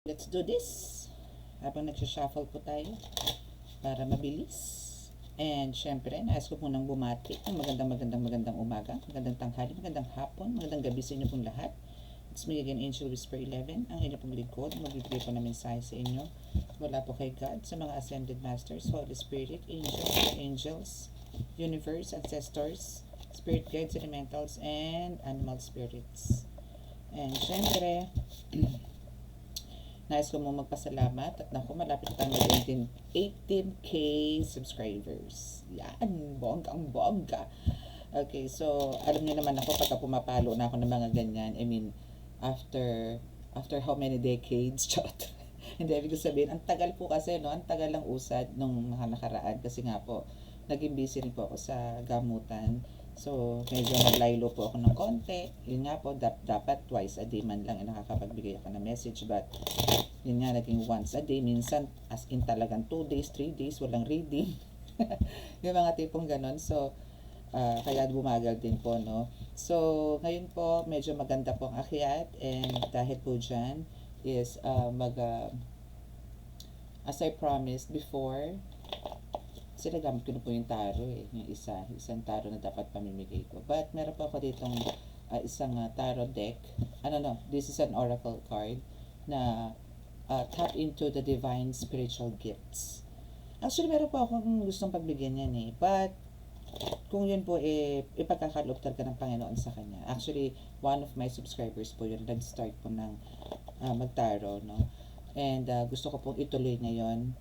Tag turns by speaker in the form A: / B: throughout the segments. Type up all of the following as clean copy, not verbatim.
A: Let's do this. Habang nagsha-shuffle po tayo para mabilis. And syempre, nais ko po nang bumati ng magandang umaga, magandang tanghali, magandang hapon, magandang gabi sa inyo pong lahat. It's me again, Angel Whisper 11, ang inyong pong lingkod. Magbibigay po ng mensahe sa inyo. Wala po kay God, sa mga Ascended Masters, Holy Spirit, Angels, Universe, Ancestors, Spirit Guides, Elementals, and Animal Spirits. And syempre, nais ko mo magpasalamat at naku, malapit na tayo 18K subscribers. Yan, bonggang-bongga. Okay, so alam niyo naman ako pagka pumapalo na ako ng mga ganyan, I mean, after how many decades, shot. Hindi, ibig sabihin, ang tagal po kasi, no? Ang tagal lang usad nung nakaraan kasi nga po, naging busy rin po ako sa gamutan. So, medyo naglaylo po ako ng konti. Yun nga po, dapat twice a day man lang nakakapagbigay ako ng message. But, yun nga, naging once a day. Minsan, as in talagang 2 days, 3 days, walang reading. Yung mga tipong ganon. So, kaya bumagal din po, no? So, ngayon po, medyo maganda po ang akyat. And dahil po dyan, is as I promised before, kasi nagamit ko na po yung taro yung isang taro na dapat pamimigay ko. But meron pa ako ditong isang tarot deck. This is an oracle card na tap into the divine spiritual gifts. Actually, meron pa akong gustong pagbigyan yan but kung yun po ipagkakaloob talaga ng Panginoon sa kanya. Actually, one of my subscribers po yun, nag-start po ng magtaro, no? And gusto ko pong ituloy ngayon.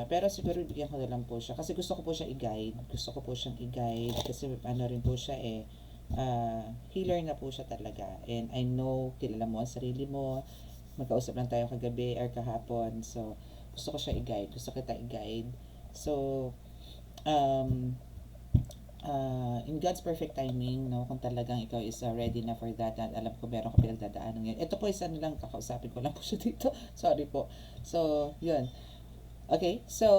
A: Pero siguro bigyan ko na lang po siya kasi gusto ko po siya i-guide. Gusto ko po siyang i-guide kasi rin po siya healer na po siya talaga. And I know, kilala mo ang sarili mo. Magkausap lang tayo kagabi or kahapon. So, gusto ko siya i-guide. Gusto kita i-guide. So, in God's perfect timing, no, kung talagang ikaw is ready na for that, at alam ko meron ka pinagdadaanan ngayon. Ito po isa lang, kakausapin ko lang po siya dito. Sorry po. So, yun. Okay, so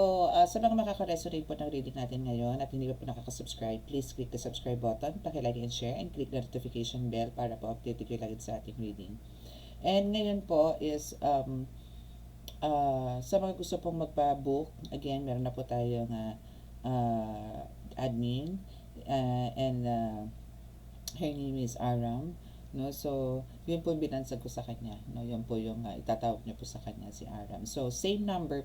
A: sa mga makaka-resonate po ng reading natin ngayon at hindi pa po nakaka-subscribe, please click the subscribe button, paki-like and share, and click the notification bell para po update kayo lagi sa ating reading. And ngayon po is sa mga gusto pong magpa-book, again, meron na po tayong admin and her name is Aram. No, so yun po yung binansag ko sa kanya, no, yun po yung itatawag niyo po sa kanya si Aram. So same number,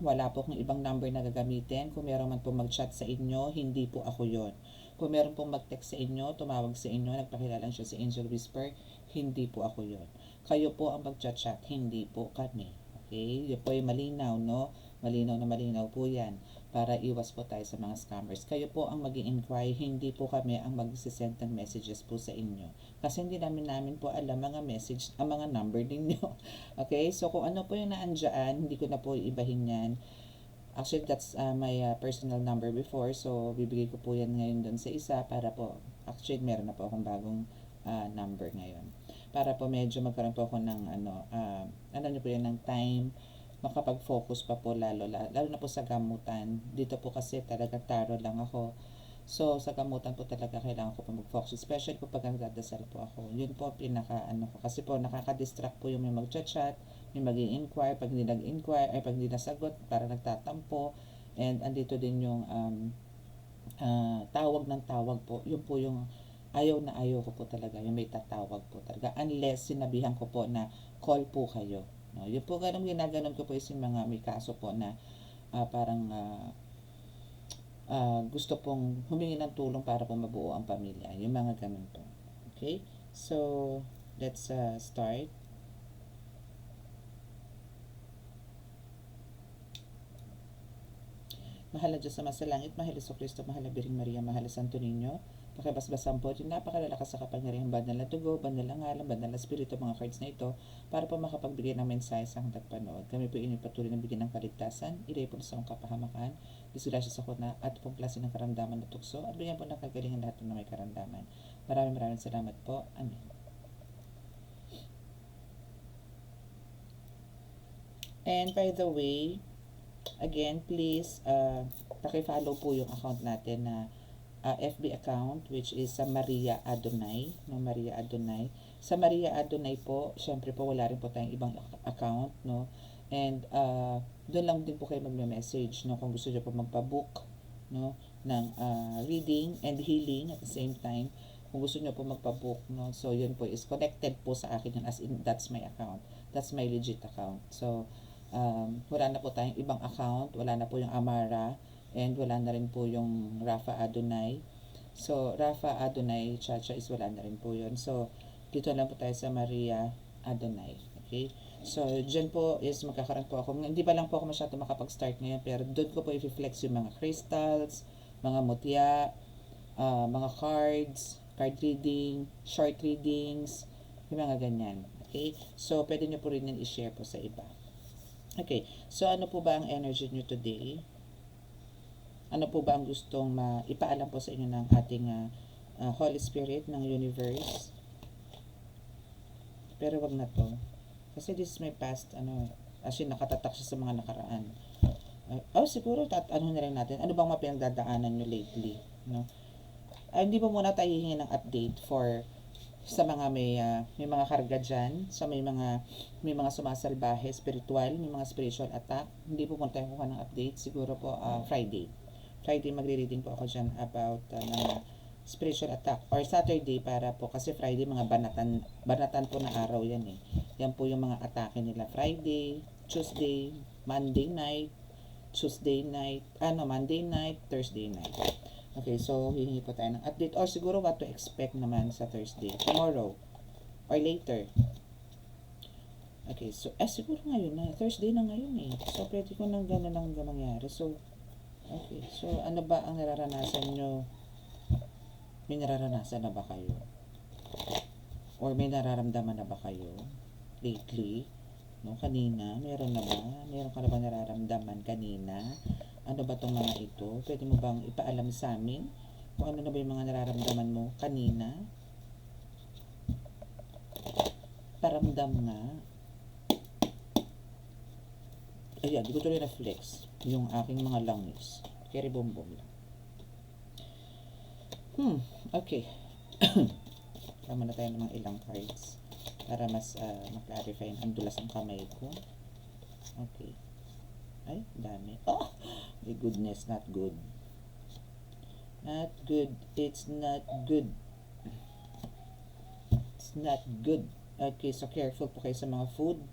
A: wala po kung ibang number na gagamitin. Kung meron man po mag-chat sa inyo, hindi po ako yon. Kung meron pong mag-text sa inyo, tumawag sa inyo, nagpakilala siya si Angel Whisper, hindi po ako yon. Kayo po ang mag-chat, hindi po kami. Okay, yun po yung malinaw, no? Malinaw po yan para iwas po tayo sa mga scammers. Kayo po ang mag-i-inquire, hindi po kami ang mag-send ng messages po sa inyo. Kasi hindi namin po alam mga message, ang mga number ninyo. Okay, so kung ano po yung naandyan, hindi ko na po ibahin yan. Actually, that's my personal number before. So, bibigay ko po yan ngayon doon sa isa para po, actually, meron na po akong bagong number ngayon. Para po medyo magkaroon po ako ng niyo po yan, ng time, makapag-focus pa po lalo na po sa gamutan. Dito po kasi talaga taro lang ako. So, sa gamutan po talaga kailangan ko po mag-focus. Especially po pag nagdadasal po ako. Yun po pinaka ko. Kasi po nakaka-distract po yung may mag-chat, may mag-i-inquire. Pag hindi nag-inquire, ay pag hindi nasagot, para nagtatampo. And andito din yung tawag ng tawag po. Yun po yung ayaw ko po talaga. Yung may tatawag po talaga. Unless sinabihan ko po na call po kayo. No, yun po ginaganon ko po yung mga may kaso po na parang gusto pong humingi ng tulong para po mabuo ang pamilya. Yung mga ganun po. Okay? So, let's start. Mahal na Diyos na sa langit, mahal sa Kristo, mahal na Biring Maria, mahal na Santo Niño, pakibasbasan po yung napakalalakas sa kapangyarihan, banal na dugo, banal na ngalan, banal na spirito, mga cards na ito, para po makapagbigay ng mensahe sa hanggang panood. Kami po inyong patuloy na bigyan ng kaligtasan, ilay po sa kapahamakan, disgrasya sa kuna, at pong klase ng karamdaman na tukso, at bigyan po ng kagalingan lahat ng may karamdaman. Maraming salamat po. Amen. And by the way, again, please, paki-follow po yung account natin na FB account, which is Maria Adonai, no, Maria Adonai. Sa Maria Adonai po, syempre po wala rin po tayong ibang account, no? And doon lang din po kayo magme-message, no? Kung gusto niyo po magpa-book, no? Ng reading and healing at the same time. Kung gusto niyo po magpa-book, no? So, yun po is connected po sa akin yun, as in, that's my account. That's my legit account. So, wala na po tayong ibang account, wala na po yung Amara, and wala na rin po yung Rafa Adonai. So, Rafa Adonai Chacha is wala na rin po yun. So, dito lang po tayo sa Maria Adonai. Okay? So, dyan po is magkakaroon po ako. Hindi pa lang po ako masyado makapag-start ngayon, pero doon ko po i-flex yung mga crystals, mga mutya, mga cards, card reading, short readings, yung mga ganyan. Okay? So, pwede nyo po rin yan i-share po sa iba. Okay. So, ano po ba ang energy nyo today? Ano po ba ang gustong ipaalam po sa inyo ng ating Holy Spirit ng universe? Pero wag na to. Kasi this is my past, as in, nakatatak siya sa mga nakaraan. Siguro, ano na rin natin, ano bang mga pinagdadaanan nyo lately, no? Hindi po muna tayo hihingi ng update sa mga may mga karga dyan, sa may mga sumasalbahe, spiritual, may mga spiritual attack. Hindi po muna tayo kuha ng update, siguro po Friday magre-reading po ako dyan about mga spiritual attack, or Saturday para po, kasi Friday mga banatan po na araw yan eh. Yan po yung mga atake nila Friday, Tuesday, Monday night, Monday night, Thursday night. Okay, so hihingi po tayo ng update or siguro what to expect naman sa Thursday, tomorrow, or later. Okay, so siguro ngayon na, Thursday na ngayon eh. So pwede ko nang gano'n lang mangyari. So, okay, so ano ba ang nararanasan nyo? May nararanasan na ba kayo? Or may nararamdaman na ba kayo lately? No, kanina, meron na ba? Meron ka na ba nararamdaman kanina? Ano ba tong mga ito? Pwede mo bang ipaalam sa amin? Kung ano na ba yung mga nararamdaman mo kanina? Paramdam nga. Ayan, di ko tuloy na-flex yung aking mga langis. Keri bombom lang. Okay. Tama na tayo ng mga ilang cards para mas ma-clarify ang dulas ng kamay ko. Okay. Ay, dami. Oh! My goodness, not good. Not good. It's not good. It's not good. Okay, so careful po kayo sa mga food.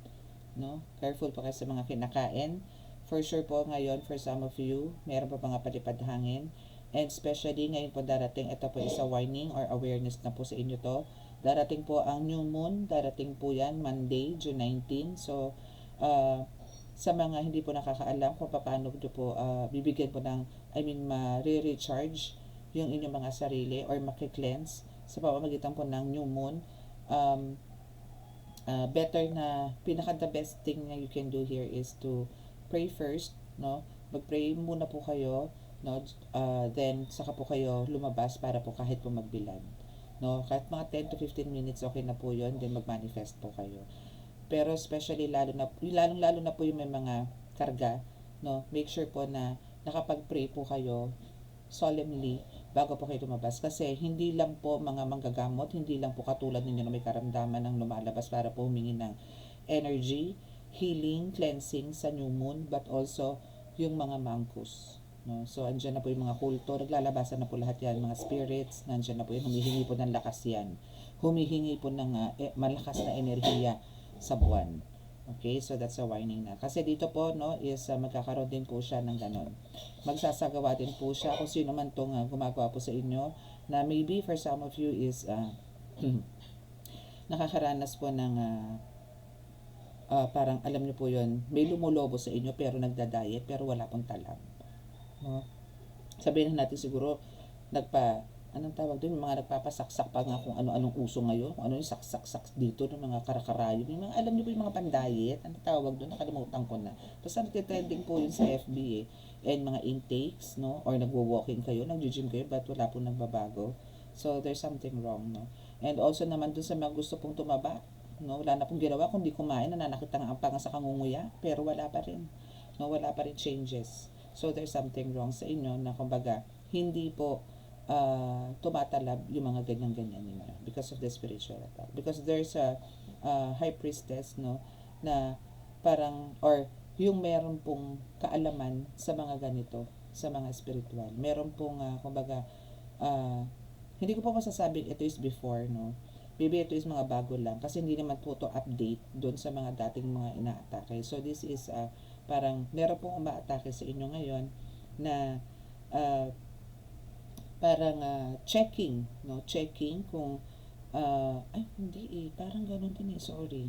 A: No? Careful po kayo sa mga kinakain. For sure po ngayon, for some of you, meron pa mga palipad hangin. And especially ngayon po darating, ito po isa warning or awareness na po sa inyo to. Darating po ang new moon, darating po yan Monday, June 19. So, sa mga hindi po nakakaalam kung paano nyo po bibigyan po ng, ma-recharge yung inyong mga sarili or makikleanse sa pamamagitan po ng new moon. Better na, the best thing na you can do here is to pray first, no? Mag-pray muna po kayo, no? Then saka po kayo lumabas para po kahit po magbilad, no? Kahit mga 10 to 15 minutes okay na po yun, then mag-manifest po kayo. Pero especially lalong lalo na po yung may mga karga, no? Make sure po na nakapag-pray po kayo solemnly bago po kayo lumabas, kasi hindi lang po mga manggagamot, hindi lang po katulad ninyo na may karamdaman ng lumalabas para po humingi ng energy, healing, cleansing sa new moon, but also yung mga mangkus, no? So andyan na po yung mga kulto, naglalabasan na po lahat yan, mga spirits, nandyan na po yun, humihingi po ng lakas yan, humihingi po ng malakas na enerhiya sa buwan. Okay, so that's a warning na. Kasi dito po, no, is magkakaroon din po siya ng ganon. Magsasagawa din po siya kung sino man tong gumagawa po sa inyo, na maybe for some of you is nakakaranas po ng parang alam niyo po yun, may lumulobo sa inyo pero nagda-diet pero wala pong talab. No? Sabihin natin siguro, anong tawag doon, mga nagpapasaksak pa nga kung ano-anong uso ngayon, kung ano yung saksak-sak dito ng mga karakarayo, yung mga, alam niyo po yung mga pandayet, anong tawag doon, nakalimutan ko na. Basta nagtitrending po yun sa FB and mga intakes, no, or nagwo-walking kayo, nag-gym kayo, but wala pong nagbabago. So, there's something wrong, no. And also naman doon sa mga gusto pong tumaba, no, wala na pong ginawa, kundi kumain, nananakit ang panga sa kangunguya, pero wala pa rin, no, wala pa rin changes. So, there's something wrong sa inyo na kumbaga, hindi po tumatalab yung mga ganyan-ganyan ninyo because of the spiritual attack. Because there's a high priestess, no, na parang, or yung meron pong kaalaman sa mga ganito, sa mga spiritual. Meron pong, kumbaga, hindi ko po masasabing ito is before, no. Maybe ito is mga bago lang. Kasi hindi naman po to update doon sa mga dating mga inaatake. So, this is, parang, meron pong umaatake sa inyo ngayon na, parang checking, no? Checking kung, ay, hindi eh. Parang ganun din eh. Sorry.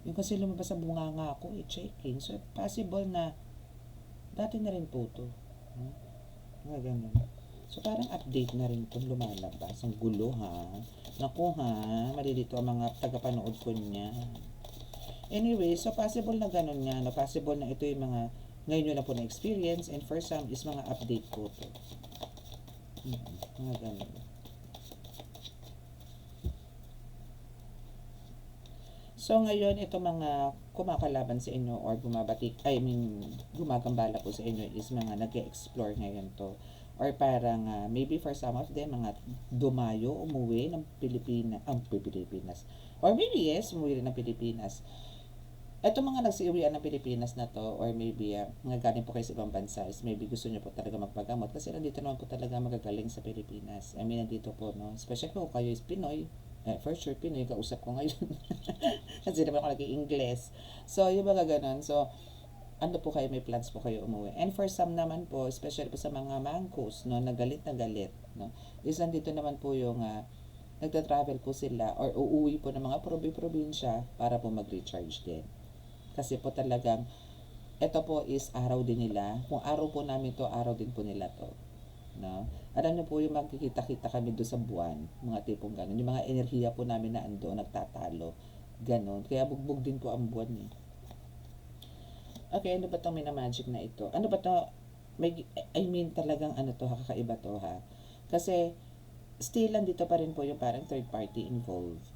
A: Yung kasi lumabas sa bunganga ako eh. Checking. So, possible na dati na rin po to. No? Mga ganun. So, parang update na rin itong lumalabas. Ang gulo ha. Naku ha. Malilito ang mga tagapanood ko niya. Anyway, so possible na ganun nga. No? Possible na ito yung mga ngayon nyo na po na experience, and for some is mga update po to. Mga ganun. So ngayon, ito mga kumakalaban sa inyo or gumagambala po sa inyo is mga nag-explore ngayon to. Or parang maybe for some of them, mga dumayo, umuwi ng Pilipinas. Or maybe yes, umuwi rin ng Pilipinas. Ito mga nagsiuwian ng Pilipinas na to, or maybe mga galing po kayo sa ibang bansa, is maybe gusto nyo po talaga magpagamot kasi nandito naman po talaga magagaling sa Pilipinas. I mean, nandito po, no? Especially kung kayo is Pinoy, for sure, Pinoy, kausap ko ngayon. Kasi naman ako nag-i-Ingles. So, yung mga ganun. So, ano po kayo, may plans po kayo umuwi. And for some naman po, especially po sa mga mangkos, no, na galit, no, is nandito naman po yung nagta-travel po sila or uuwi po ng mga probinsya para po mag-recharge din. Kasi po talagang, ito po is araw din nila. Kung araw po namin to, araw din po nila to. No? Alam niyo po yung magkikita-kita kami doon sa buwan, mga tipong ganun. Yung mga enerhiya po namin na ando, nagtatalo. Ganun. Kaya bugbog din po ang buwan eh. Okay, ano ba itong minamagic na ito? Ano ba ito? I mean talagang ano to, kakaiba to ha. Kasi, still dito pa rin po yung parang third party involved.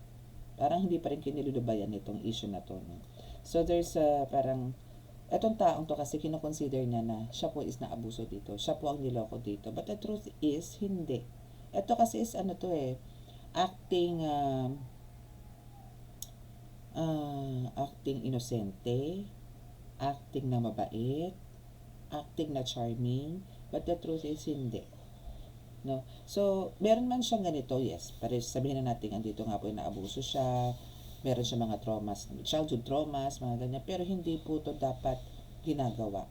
A: Parang hindi pa rin kinilulubayan itong issue na to. No? So, there's parang, etong taong to kasi kinoconsider niya na siya po is naabuso dito. Siya po ang niloko dito. But the truth is, hindi. Ito kasi is ano to eh, acting inosente, acting na mabait, acting na charming, but the truth is hindi. No? So, meron man siyang ganito, yes. Pero sabihin na natin, andito nga po yung naabuso siya, meron siya mga traumas, childhood traumas, mga ganyan. Pero hindi po to dapat ginagawa.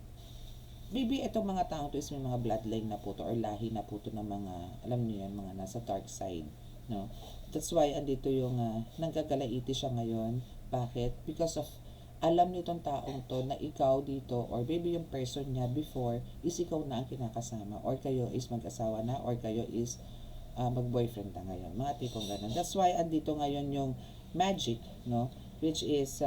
A: Maybe itong mga tao to is may mga bloodline na po to or lahi na po to ng mga, alam niyo yan, mga nasa dark side. No? That's why andito yung nanggagalaiti siya ngayon. Bakit? Because of alam nitong taong to na ikaw dito or maybe yung person niya before is ikaw na ang kinakasama or kayo is mag-asawa na or kayo is mag-boyfriend na ngayon. Mga tipong ganun. That's why andito ngayon yung magic, no? Which is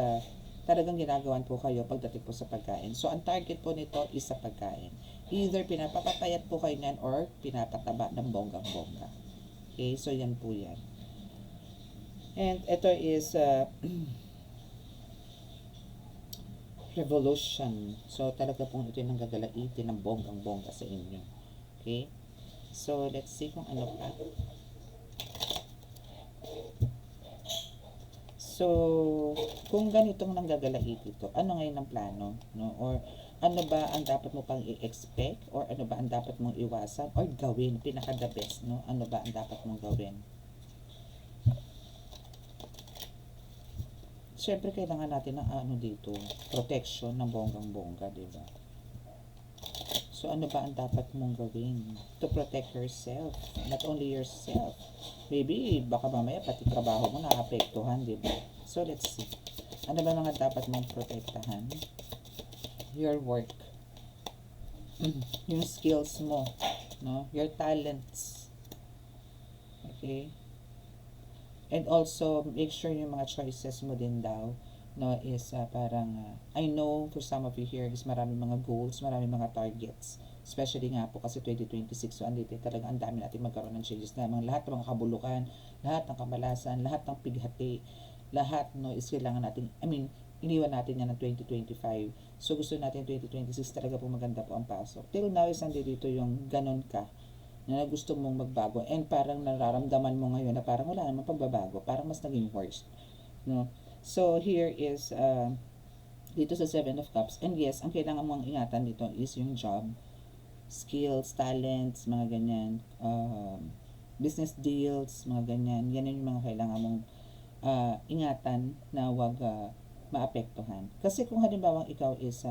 A: talagang ginagawan po kayo pagdating po sa pagkain. So, ang target po nito is sa pagkain. Either pinapapapayat po kayo niyan or pinapataba ng bonggang-bongga. Okay? So, yan po yan. And ito is revolution. So, talaga pong ito yung nanggagalaiti ng bonggang-bongga sa inyo. Okay? So, let's see kung ano pa. So, kung ganitong nanggagalaiti ito, ano ngayon ang plano? No? Or ano ba ang dapat mo pang i-expect? Or ano ba ang dapat mong iwasan? Or gawin? Pinaka-the best, no? Ano ba ang dapat mong gawin? Siyempre, kailangan natin ng ano dito, protection ng bonggang-bongga, di ba? So, ano ba ang dapat mong gawin to protect yourself? Not only yourself. Maybe, baka mamaya pati trabaho mo naapektuhan, di ba? So, let's see. Ano ba mga dapat mong protektahan? Your work. Yung skills mo. No? Your talents. Okay? And also, make sure yung mga choices mo din daw, no, is parang, I know for some of you here is marami mga goals, marami mga targets. Especially nga po kasi 2026, so andito talaga ang dami natin magkaroon ng changes na lahat ng mga kabulukan, lahat ng kamalasan, lahat ng pighati, lahat, no, is kailangan natin, I mean, iniwan natin yan ng 2025. So, gusto natin 2026 talaga po maganda po ang pasok. Till now, is nandito yung ganon ka na gusto mong magbago and parang nararamdaman mo ngayon na parang wala namang pagbabago, parang mas naging worst, no? So here is dito sa Seven of Cups, and yes, ang kailangan mong ingatan dito is yung job, skills, talents, mga ganyan, business deals, mga ganyan. Yan yung mga kailangan mong ingatan na wag maapektuhan. Kasi kung halimbawa ikaw is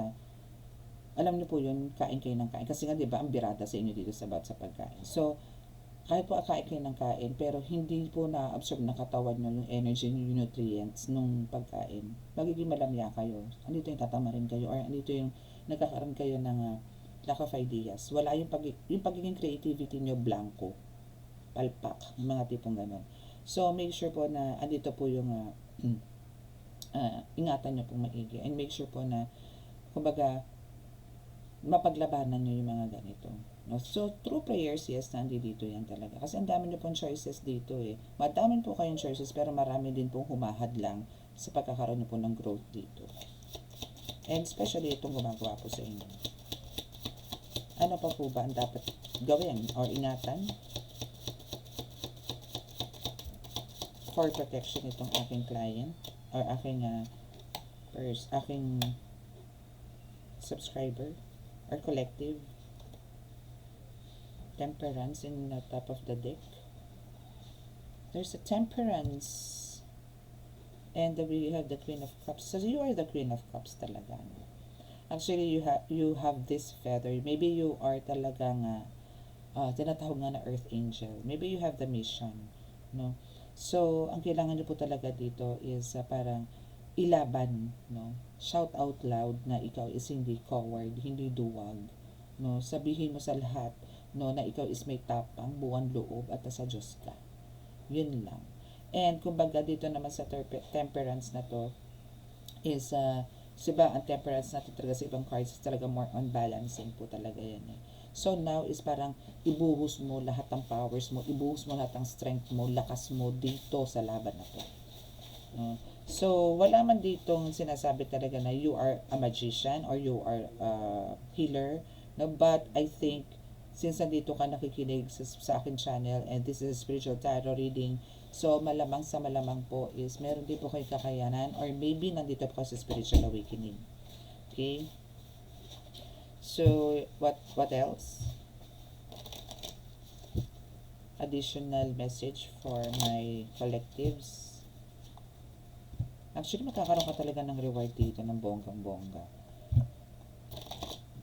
A: alam niyo po yun, kain kayo ng kain. Kasi nga, di ba, ang birada sa inyo dito sa pagkain. So, kahit po kain kayo ng kain, pero hindi po na-absorb ng katawan nyo yung energy, yung nutrients nung pagkain. Magiging malamya kayo. Andito yung tatamarin kayo, or andito yung nagkakaroon kayo ng lack of ideas. Wala yung pagiging creativity nyo blanco. Palpak. Yung mga tipong gano'n. So, make sure po na andito po yung ingatan nyo pong maigi. And make sure po na, kumbaga, mapaglabanan nyo yung mga ganito. No? So, through prayers, yes, nandito yan talaga. Kasi ang dami nyo pong choices dito eh. Madami po kayong choices, pero marami din pong humahad lang sa pagkakaroon nyo po ng growth dito. And especially itong gumagawa po sa inyo. Ano pa po ba ang dapat gawin or ingatan for protection itong aking client or aking subscriber or collective? Temperance in the top of the deck. There's a temperance. And we have the Queen of Cups. So you are the Queen of Cups talaga. Actually, you have this feather. Maybe you are talagang tinatawag nga na Earth Angel. Maybe you have the mission. No? So, ang kailangan nyo po talaga dito is parang ilaban, no? Shout out loud na ikaw is hindi coward, hindi duwag, no? Sabihin mo sa lahat, no, na ikaw is may tapang, buwan loob at sa Diyos ka. Yun lang. And kumbaga dito naman sa temperance na to is diba ang temperance natin talaga sa ibang cards is talaga more on balancing po talaga yan eh. So now is parang ibuhos mo lahat ng powers mo, ibuhos mo lahat ng strength mo, lakas mo dito sa laban na to. No? So, wala man ditong sinasabi talaga na you are a magician or you are a healer. No? But I think, since nandito ka nakikinig sa akin channel and this is a spiritual tarot reading, so malamang sa malamang po is meron din po kayo kakayanan or maybe nandito po sa spiritual awakening. Okay? So, what else? Additional message for my collectives. Actually, makakaroon ka talaga ng reward dito ng bonggang-bongga.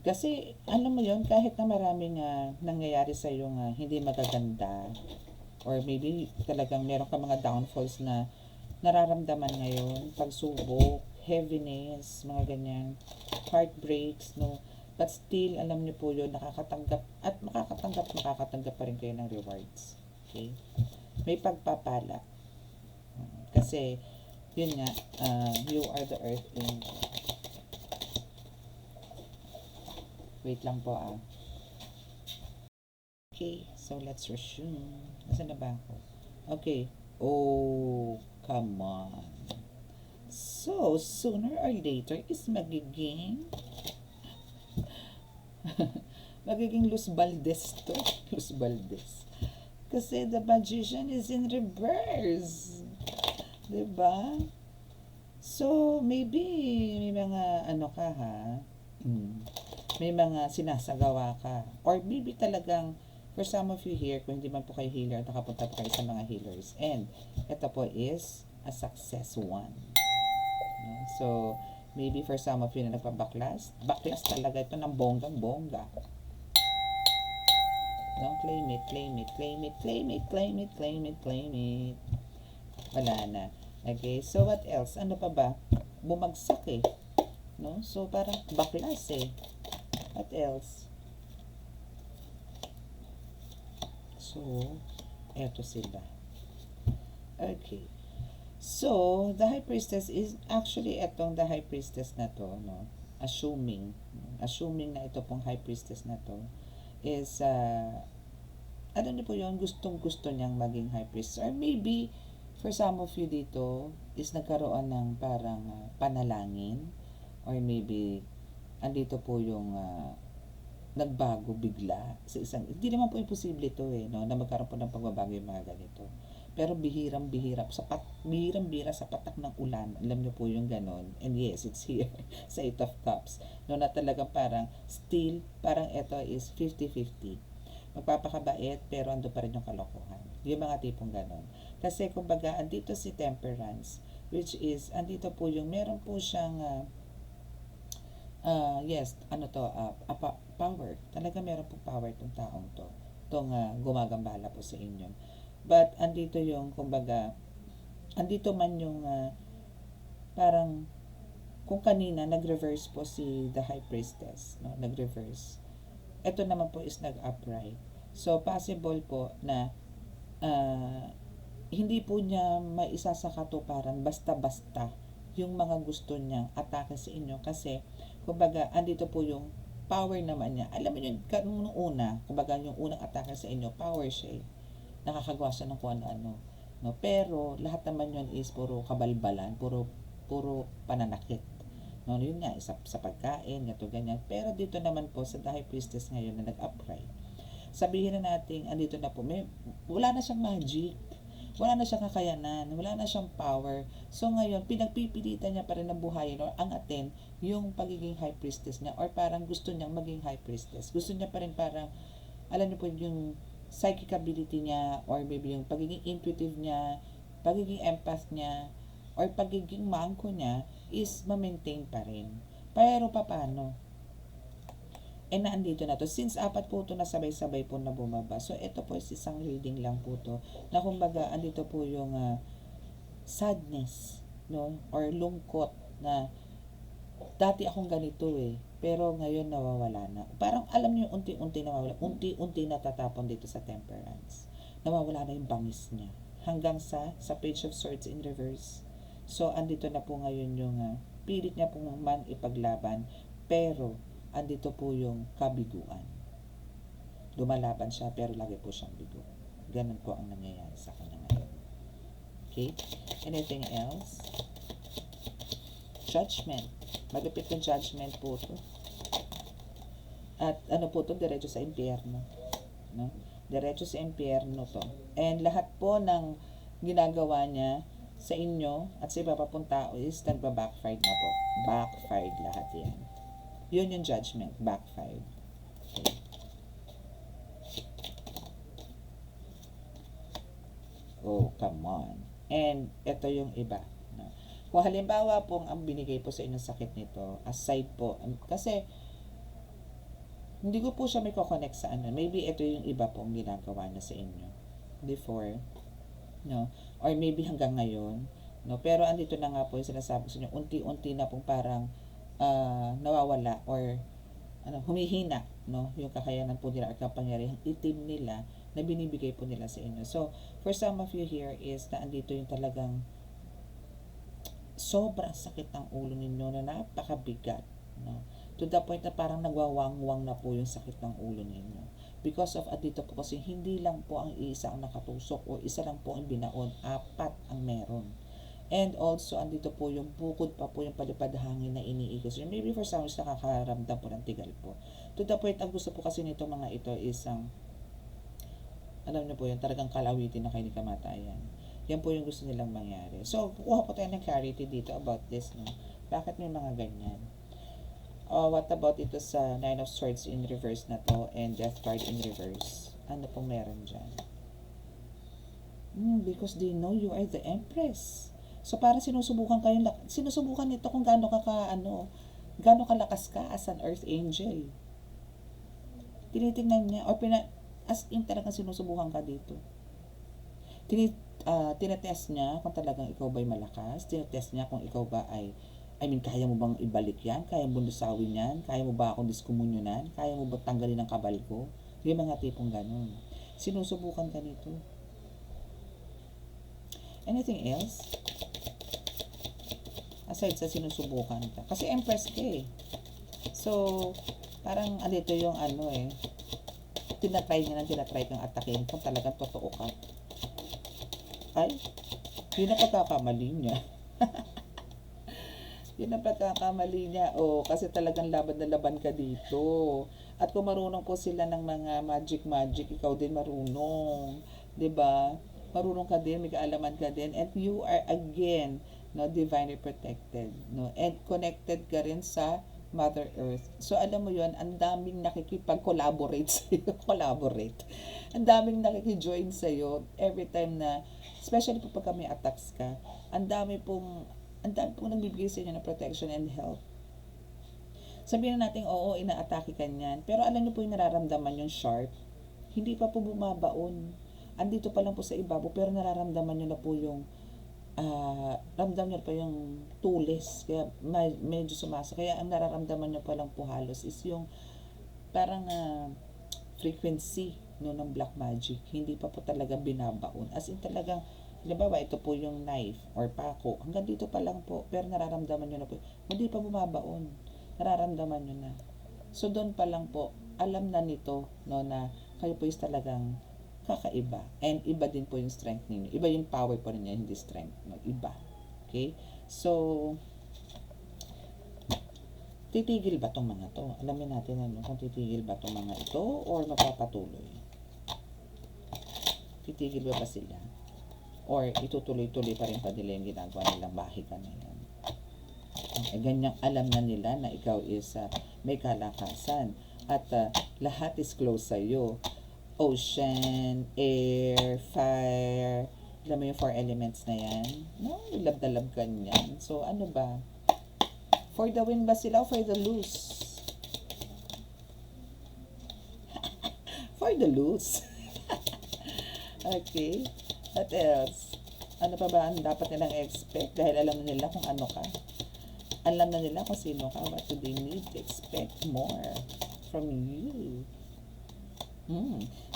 A: Kasi, alam mo yon kahit na maraming nangyayari sa iyo hindi magaganda, or maybe talagang meron ka mga downfalls na nararamdaman ngayon, pagsubok, heaviness, mga ganyan, heartbreaks, no? But still, alam niyo po yun, nakakatanggap pa rin kayo ng rewards. Okay? May pagpapala. Kasi, yun nga, you are the Earth Angel. Wait lang po Okay, so let's resume. Nasaan na ba ako? Okay. Oh, come on. So, sooner or later is magiging Luz Valdez to. Luz Valdez. Kasi the magician is in reverse. Diba? So, maybe may mga ka may mga sinasagawa ka. Or maybe talagang, for some of you here, kung hindi man po kayo healer, nakapunta po kayo sa mga healers. And, ito po is a success one. So, maybe for some of you na nagpabaklas, baklas talaga ito ng bonggang-bongga. Don't claim it, claim it, claim it, claim it, claim it, claim it, claim it. Wala na. Okay, so what else? Ano pa ba? Bumagsak eh. No? So, parang baklas eh. What else? So, eto sila. Okay. So, the High Priestess is actually etong the High Priestess na to, no? Assuming na ito pong High Priestess na to is ano niyo po yun, gustong-gusto niyang maging High Priestess. Or maybe For some of you dito is nagkaroon ng parang panalangin or maybe andito po yung nagbago bigla sa isang, hindi naman po imposible ito no, na magkaroon po ng pagbabago yung mga ganito. Pero bihirang-bihira, bihirang-bihira sa patak ng ulan. Alam niyo po yung ganon. And yes, it's here sa 8 of Cups. No, na talagang parang still, parang ito is 50-50. Magpapakabait, pero ando pa rin yung kalokohan. Yung mga tipong ganon. Kasi kumbaga, andito si Temperance, which is, andito po yung, meron po siyang, yes, power. Talaga meron po power tong taong to. Itong gumagambala po sa inyo. But, andito yung, kumbaga, andito man yung, parang, kung kanina, nag-reverse po si the High Priestess, no? Nag-reverse. Ito naman po is nag-upright. So, possible po na, hindi po niya maisasakatuparan basta-basta yung mga gusto niyang atake sa inyo kasi, kumbaga, andito po yung power naman niya. Alam mo yun, nung una, kumbaga, yung unang atake sa inyo, power siya nakakagawa siya ng kung ano-ano. No? Pero, lahat naman yun is puro kabalbalan, puro pananakit. No? Yun nga, sa pagkain, gato ganyan. Pero dito naman po, sa The High Priestess ngayon na nag-upright, sabihin na natin, andito na po, wala na siyang magic. Wala na siyang kakayanan, wala na siyang power. So ngayon, pinagpipilitan niya pa rin na buhayin or angatin yung pagiging high priestess niya or parang gusto niyang maging high priestess. Gusto niya pa rin parang, alam niyo po yung psychic ability niya or maybe yung pagiging intuitive niya, pagiging empath niya, or pagiging mangko niya is ma-maintain pa rin. Pero paano? Naandito na to. Since apat po ito na sabay-sabay po na bumaba. So, ito po is isang reading lang po to. Na kumbaga, andito po yung sadness, no? Or lungkot na dati akong ganito pero ngayon nawawala na. Parang alam niyo unti-unti nawawala. Unti-unti natatapon dito sa Temperance. Nawawala na yung bangis niya. Hanggang sa Page of Swords in reverse. So, andito na po ngayon yung pilit niya pong man ipaglaban. Pero, andito po yung kabiguan. Lumalaban siya pero lagi po siyang bigo. Ganun po ang nangyayari sa kanya ngayon. Okay? Anything else? Judgment. Magapit ng judgment po to. At ano po to? Diretso sa impyerno. No? Diretso sa impyerno to. And lahat po ng ginagawa niya sa inyo at sa iba pa pong tao is nagba-backfired na po. Backfired lahat yan. Yun yung judgment. Backfired. Okay. Oh, come on. And ito yung iba. No? Kung halimbawa pong ang binigay po sa inyong sakit nito, aside po, kasi hindi ko po siya may connect sa ano. Maybe ito yung iba pong ginagawa na sa inyo before, no? Or maybe hanggang ngayon, no? Pero andito na nga po yung sinasabi sa inyo, unti-unti na pong parang nawawala or humihina, no? Yung kakayanan po nila at kapangyarihang itim nila na binibigay po nila sa inyo. So, for some of you here is na andito yung talagang sobrang sakit ng ulo ninyo na napakabigat, no? To the point na parang nagwawangwang na po yung sakit ng ulo ninyo. Because of andito po kasi hindi lang po ang isa ang nakatusok o isa lang po ang binaon, apat ang meron. And also, andito po yung bukod pa po yung palipad hangin na iniikot. So, maybe for some nakakaramdam po ng tigal po. To the point, ang gusto po kasi nito mga ito is alam niyo po yun, talagang kalawitin na kayo ni kamatayan. Yan po yung gusto nilang mangyari. So, kukuha po tayo ng clarity dito about this, no? Bakit may mga ganyan? What about ito sa Nine of Swords in reverse na to and Death card in reverse? Ano pong meron dyan? Because they know you are the Empress. So, parang sinusubukan nito kung gaano kalakas ka as an earth angel. Tinitingnan niya, or as in talagang sinusubukan ka dito. Tinetest niya kung talagang ikaw ba'y malakas. Tinetest niya kung ikaw ba kaya mo bang ibalik yan? Kaya mo lusawin yan? Kaya mo ba akong diskomunyonan? Kaya mo ba tanggalin ang kabal ko? Yung mga tipong ganun. Sinusubukan ka nito. Anything else? Aside sa sinusubukan ka. Kasi Empress ka So, parang andito yung tinatry kang atakin kung talagang totoo ka. Ay, Yun ang pagkakamali niya. Yun ang pagkakamali niya. O, kasi talagang laban na laban ka dito. At kung marunong po sila ng mga magic, ikaw din marunong. 'Di ba? Marunong ka din, may kaalaman ka din. And you are again, no, divinely protected. No? And connected ka rin sa Mother Earth. So, alam mo yon, ang daming nakikipag-collaborate sa'yo. Collaborate. Ang daming nakikijoin sa'yo every time na, especially po pagka may attacks ka, ang dami pong nagbibigay sa inyo ng protection and help. Sabihin na natin, oo, inaatake ka niyan. Pero alam niyo po yung nararamdaman yung sharp, hindi pa po bumabaon. Andito pa lang po sa ibabaw, pero nararamdaman niyo na po yung ramdam niyo pa yung tulis. Kaya medyo sumasa. Kaya ang nararamdaman niyo pa lang po halos is yung parang frequency no, ng black magic. Hindi pa po talaga binabaon. As in talagang, halimbawa, ito po yung knife or pako. Hanggang dito pa lang po. Pero nararamdaman nyo na po. Hindi pa bumabaon. Nararamdaman nyo na. So, doon pa lang po, alam na nito no, na kayo po is talagang kakaiba. And iba din po yung strength ninyo. Iba yung power po ninyo, hindi strength. No? Iba. Okay? So, titigil ba tong mga to? Alamin natin ano, kung titigil ba tong mga ito or mapapatuloy. Titigil ba sila? Or itutuloy-tuloy pa rin pa nila yung ginagawa nilang bahika na yan. Ganyang alam na nila na ikaw is may kalakasan. At lahat is close sa'yo. Ocean, air, fire. Alam mo yung 4 elements na yan? No, lab na lab ka niyan. So, ano ba? For the win ba sila o for the lose? For the lose. Okay. What else? Ano pa ba ang dapat nilang expect? Dahil alam na nila kung ano ka. Alam na nila kung sino ka. What do they need to expect more from you?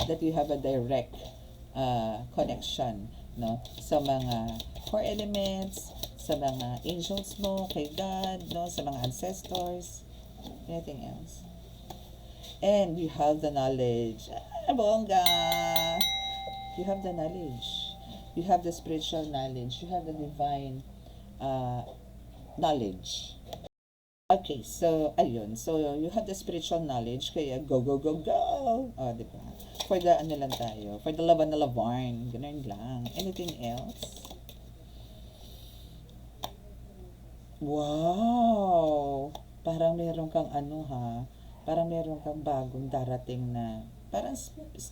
A: That you have a direct connection, no, sa mga 4 elements, sa mga angels mo, kay God, no, sa mga ancestors. Anything else? And you have the knowledge. Bongga! You have the knowledge. You have the spiritual knowledge. You have the divine knowledge. Okay, so, ayun. So, you have the spiritual knowledge, kaya go, go, go, go! O, diba? For the, ano lang tayo, for the laban na labarn. Ganun lang. Anything else? Wow! Parang meron kang ano ha, parang meron kang bagong darating na, parang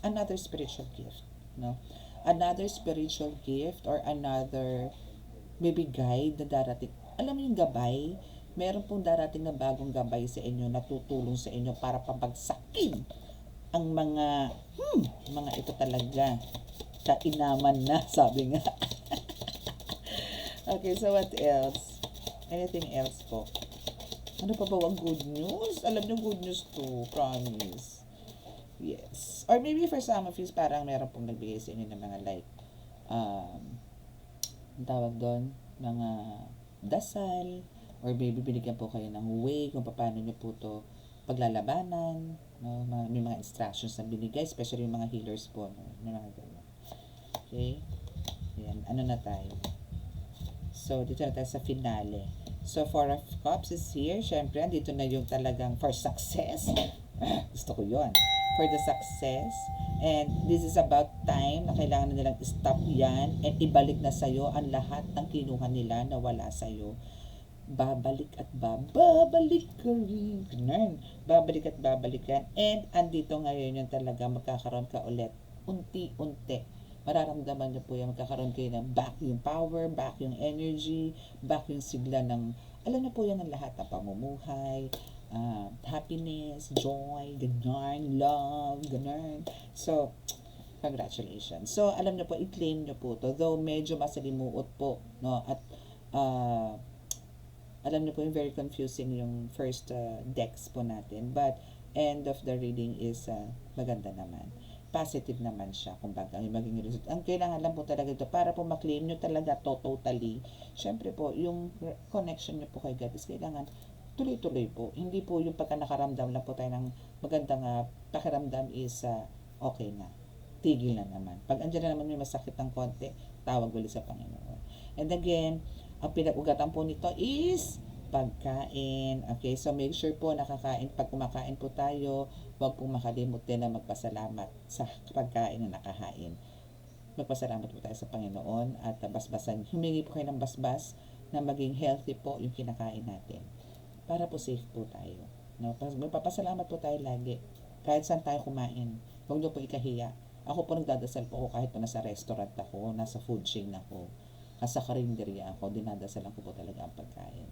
A: another spiritual gift, no? Another spiritual gift or another maybe guide na darating. Alam mo yung gabay? Meron pong darating na bagong gabay sa inyo na tutulong sa inyo para pabagsakin ang mga ito talaga. Kainaman na, sabi nga. Okay, so what else? Anything else po? Ano pa ba ang good news? Alam niyo good news to, promise. Yes. Or maybe for some of you, parang meron pong nagbigay sa inyo ng mga like, ang tawag doon, mga dasal, or maybe binigyan po kayo ng way kung paano nyo po to paglalabanan, no? May mga instructions na binigay, especially yung mga healers po, no? May mga ganyan. Okay? Yan. Ano na tayo? So, dito na tayo sa finale. So, Four of Cups is here. Siyempre, dito na yung talagang for success. Gusto ko yon. For the success. And this is about time na kailangan na nilang stop yan and ibalik na sa'yo ang lahat ng kinuha nila na wala sa'yo. Babalik at babalik ka rin. Babalik at babalik yan. And andito ngayon yung talaga magkakaroon ka ulit. Unti-unti mararamdaman niyo po yan, magkakaroon kayo ng back yung power, back yung energy, back yung sigla ng, alam niyo po yan ang lahat ng pamumuhay, happiness, joy, ganyan, love, ganyan. So, congratulations. So, alam niyo po, i-claim niyo po to, though medyo masalimuot po, no, at, alam niyo po yung very confusing yung first decks po natin, but end of the reading is maganda naman. Positive naman siya, kumbaga, yung maging result. Ang kailangan lang po talaga ito, para po maklaim nyo talaga to totally. Siyempre po, yung connection nyo po kay God is kailangan tuloy-tuloy po. Hindi po yung pagka nakaramdam lang po tayo ng magandang pakiramdam is okay na. Tigil na naman. Pag andyan na naman may masakit ng konti, tawag ulit sa Panginoon. And again, ang pinag-ugatan po nito is pagkain. Okay, so make sure po nakakain. Pag kumakain po tayo, huwag pong makalimutan na magpasalamat sa pagkain na nakahain. Magpasalamat po tayo sa Panginoon at basbasan. Humingi po kayo ng basbas na maging healthy po yung kinakain natin. Para po safe po tayo. No? Magpapasalamat po tayo lagi. Kahit saan tayo kumain. Huwag niyo po ikahiya. Ako po nagdadasal po ako kahit po nasa restaurant ako, nasa food chain ako, nasa karinderya ako, dinadasalan ko po talaga ang pagkain.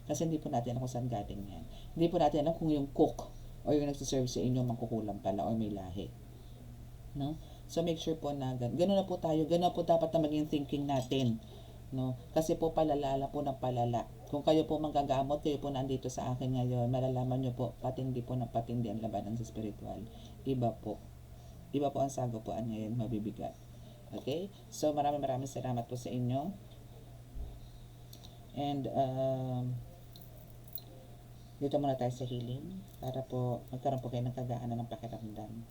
A: Kasi hindi po natin alam kung saan galing yan. Hindi po natin alam kung yung cook o yung nagsiserve sa inyo mangkukulam pala o may lahi. No? So make sure po na gano'n na po tayo, gano'n po dapat na maging thinking natin. No? Kasi po palalala po ng palala. Kung kayo po manggagamot, kayo po nandito sa akin ngayon, malalaman nyo po, patindi po ng patindi ang labanan sa spiritual. Iba po. Iba po ang sagupuan ngayon, mabibigat. Okay? So maraming salamat po sa inyo. And dito muna tayo sa healing para po magkaroon po kayo ng kagaanan ng pakiramdam.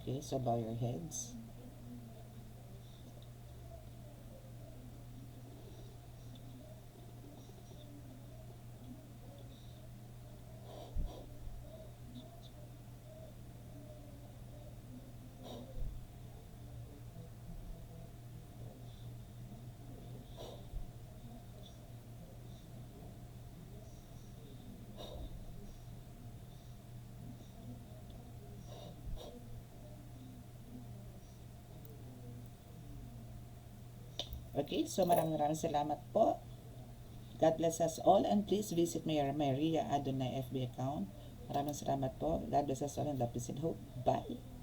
A: Okay, so bow your heads. Okay, so maraming salamat po. God bless us all and please visit my Maria Adonai FB account. Maraming salamat po. God bless us all and love, peace and hope. Bye!